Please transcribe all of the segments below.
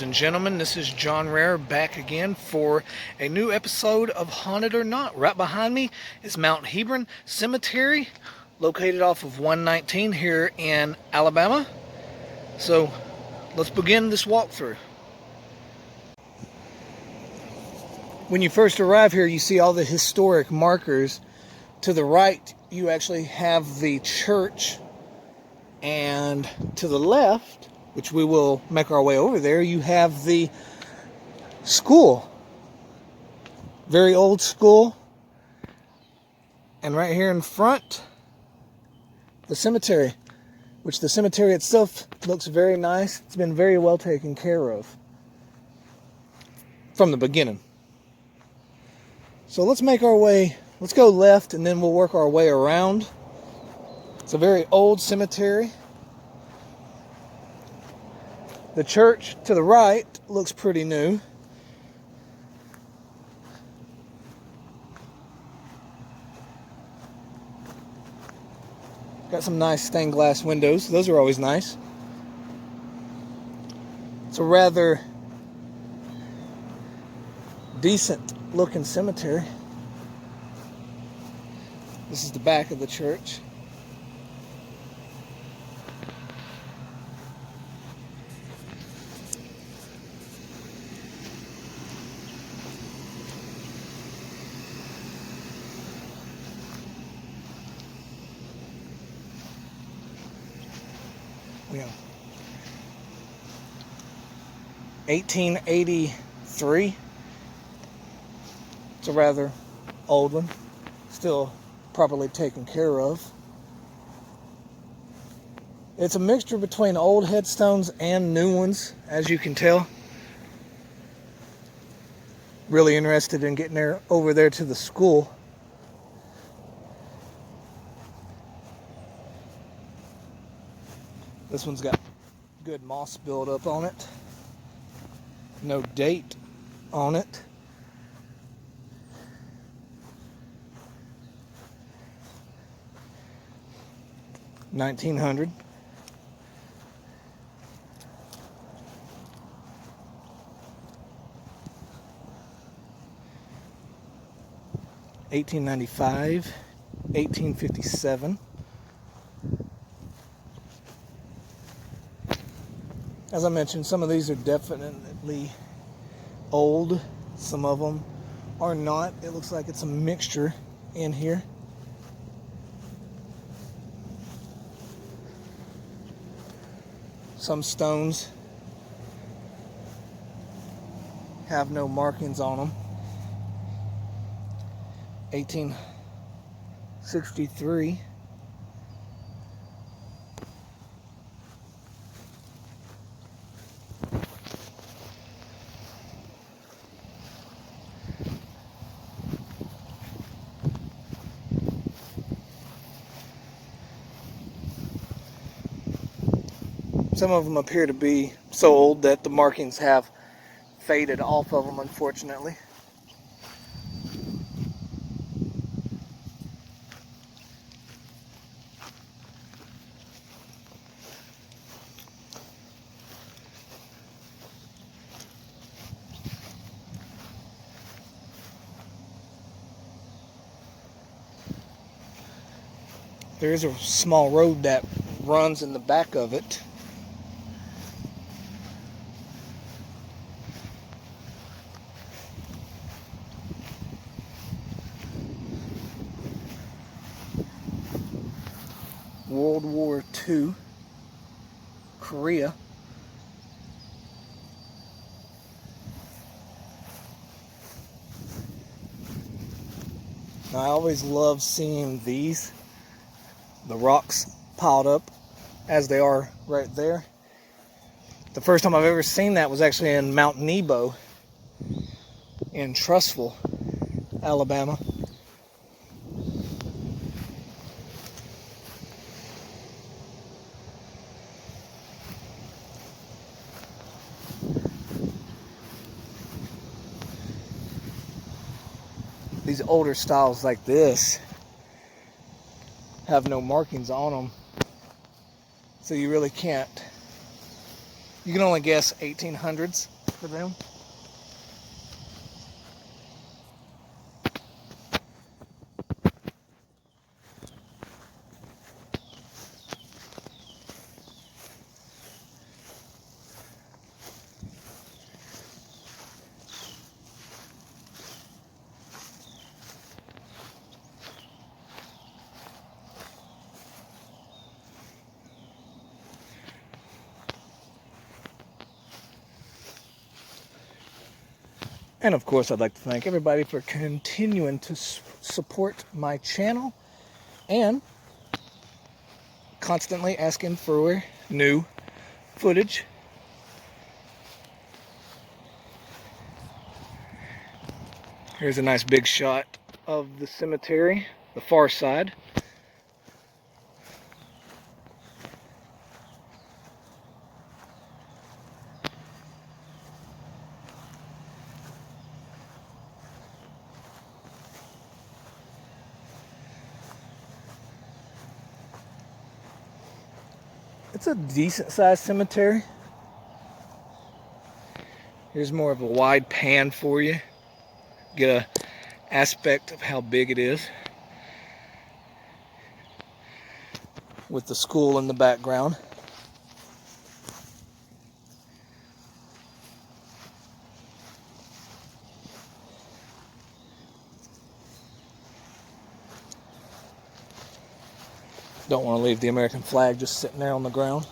and gentlemen, this is John Rare back again for a new episode of Haunted or Not. Right behind me is Mount Hebron Cemetery, located off of 119 here in Alabama. So let's begin this walkthrough. When you first arrive here, you see all the historic markers. To the right, you actually have the church, and to the left, which we will make our way over there, you have the school. Very old school. And right here in front, the cemetery, which the cemetery itself looks very nice. It's been very well taken care of from the beginning. So let's make our way, let's go left and then we'll work our way around. It's a very old cemetery. The church to the right looks pretty new. Got some nice stained glass windows. Those are always nice. It's a rather decent looking cemetery. This is the back of the church. Yeah. 1883. It's a rather old one, still properly taken care of. It's a mixture between old headstones and new ones, as you can tell. Really interested in getting there over there to the school. This one's got good moss buildup on it. No date on it. $1900. $1895, $1857. As I mentioned, some of these are definitely old. Some of them are not. It looks like it's a mixture in here. Some stones have no markings on them. 1863. Some of them appear to be so old that the markings have faded off of them, unfortunately. There is a small road that runs in the back of it. World War II, Korea. Now, I always love seeing these, the rocks piled up as they are right there. The first time I've ever seen that was actually in Mount Nebo in Trussville, Alabama. These older styles like this have no markings on them, so you really can't. You can only guess 1800s. for them. And of course, I'd like to thank everybody for continuing to support my channel and constantly asking for new footage. Here's a nice big shot of the cemetery, the far side. It's a decent sized cemetery. Here's more of a wide pan for you. Get a aspect of how big it is. With the school in the background. Don't want to leave the American flag just sitting there on the ground.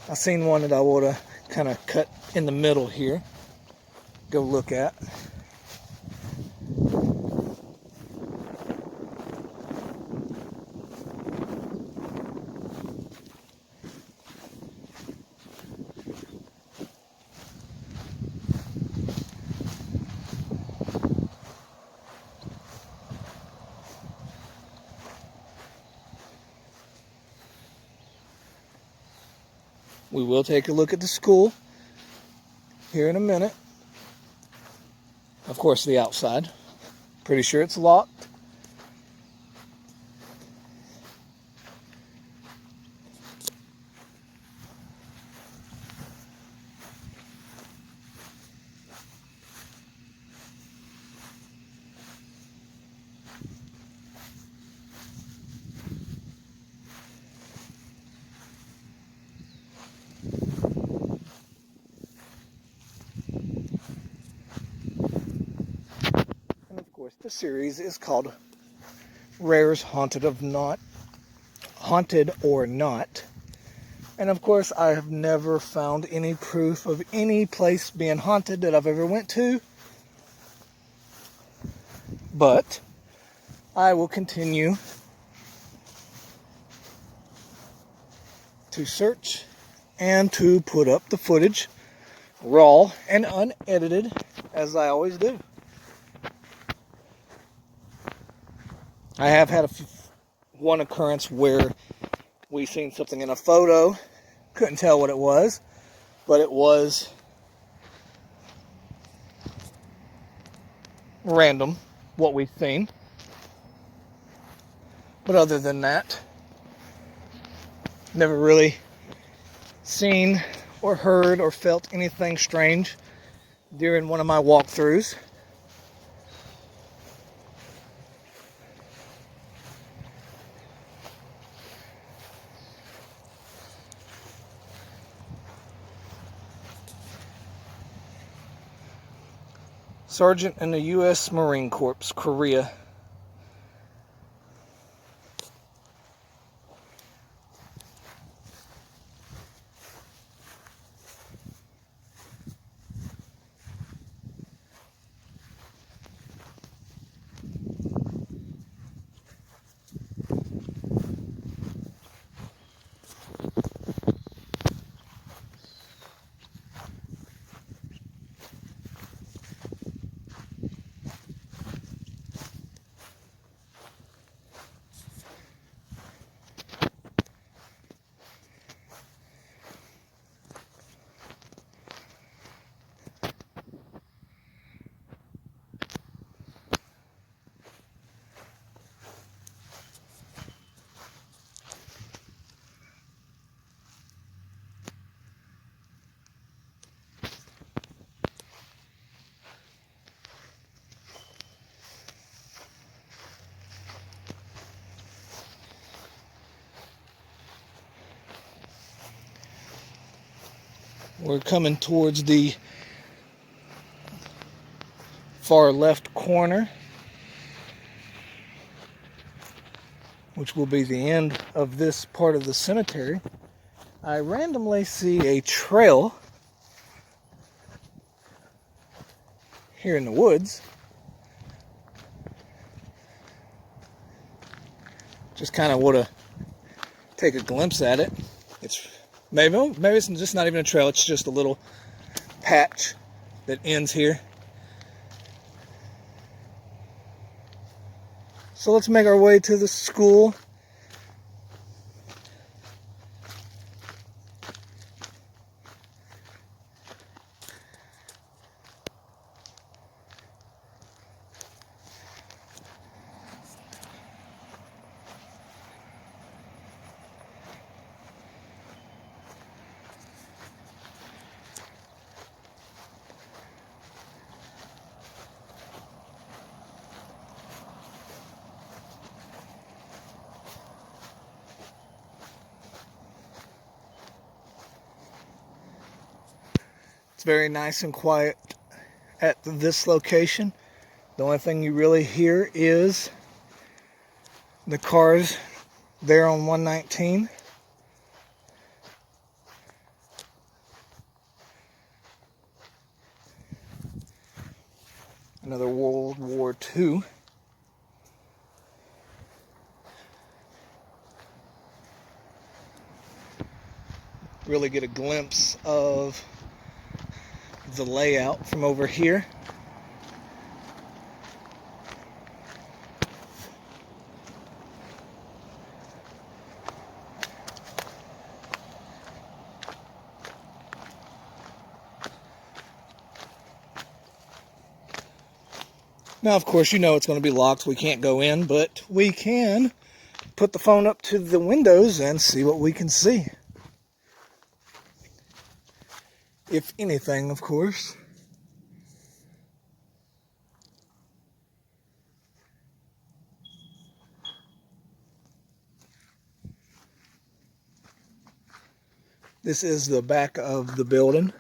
I seen one that I would have kind of cut in the middle here. Go look at. We will take a look at the school here in a minute. Of course, the outside. Pretty sure it's locked. The series is called Rares Haunted or Not. And of course, I have never found any proof of any place being haunted that I've ever went to. But I will continue to search and to put up the footage raw and unedited, as I always do. I have had one occurrence where we seen something in a photo, couldn't tell what it was, but it was random what we've seen. But other than that, never really seen or heard or felt anything strange during one of my walkthroughs. Sergeant in the U.S. Marine Corps, Korea. We're coming towards the far left corner, which will be the end of this part of the cemetery. I randomly see a trail here in the woods. Just kind of want to take a glimpse at it. It's maybe it's just not even a trail, it's just a little patch that ends here. So let's make our way to the school. It's very nice and quiet at this location. The only thing you really hear is the cars there on 119. Another World War II. Really get a glimpse of the layout from over here. Now, of course, you know it's going to be locked. We can't go in, but we can put the phone up to the windows and see what we can see. If anything, of course. This is the back of the building.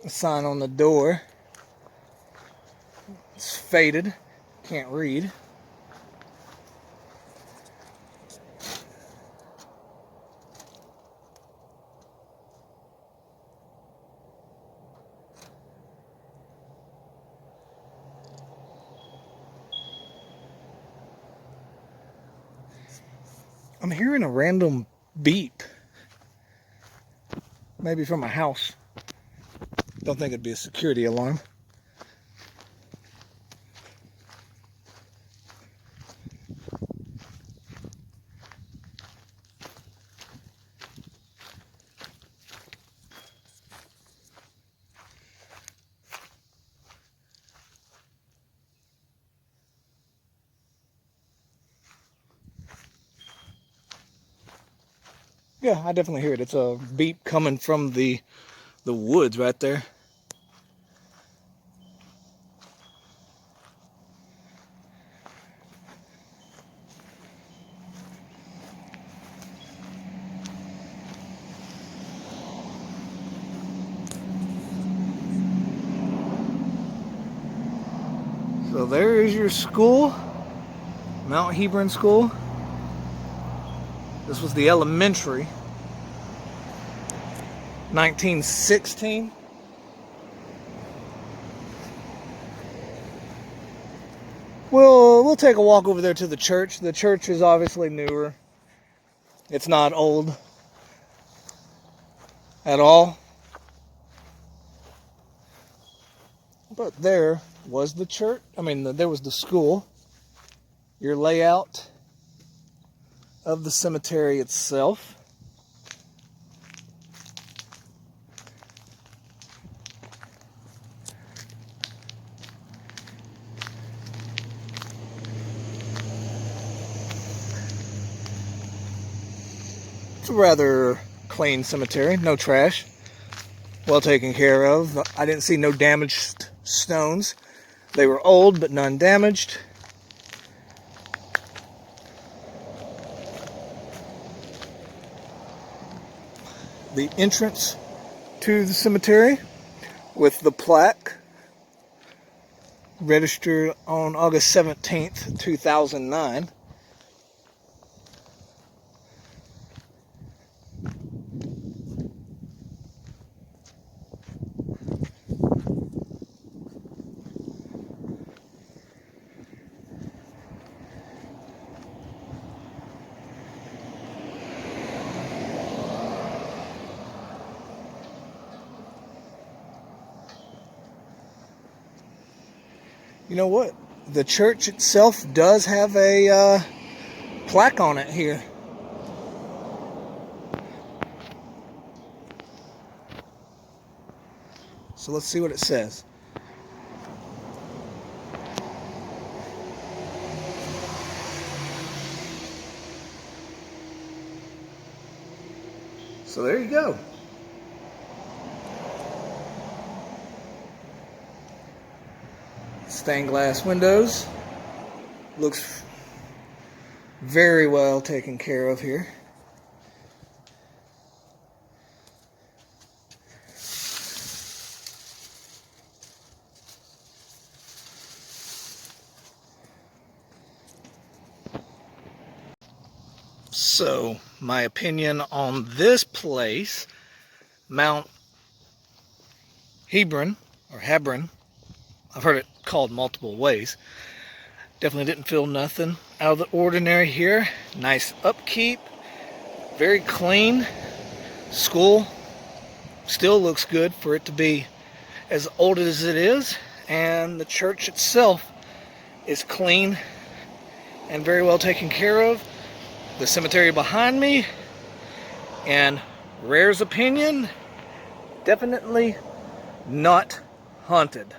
A sign on the door. It's faded. Can't read. I'm hearing a random beep. Maybe from a house. Don't think it'd be a security alarm. Yeah, I definitely hear it. It's a beep coming from the woods right there. So there is your school, Mount Hebron School. This was the elementary, 1916. We'll take a walk over there to the church. The church is obviously newer. It's not old at all. But there was the church. There was the school. Your layout of the cemetery itself. It's a rather clean cemetery, no trash. well taken care of. I didn't see no damaged stones. They were old, but none damaged. The entrance to the cemetery with the plaque, registered on August 17th, 2009. You know what? The church itself does have a plaque on it here. So let's see what it says. So there you go. Stained glass windows. Looks very well taken care of here. So, my opinion on this place, Mount Hebron, or Hebron, I've heard it called multiple ways. Definitely didn't feel nothing out of the ordinary here. Nice upkeep, very clean. School still looks good for it to be as old as it is, and the church itself is clean and very well taken care of. The cemetery behind me, in Rare's opinion, definitely not haunted.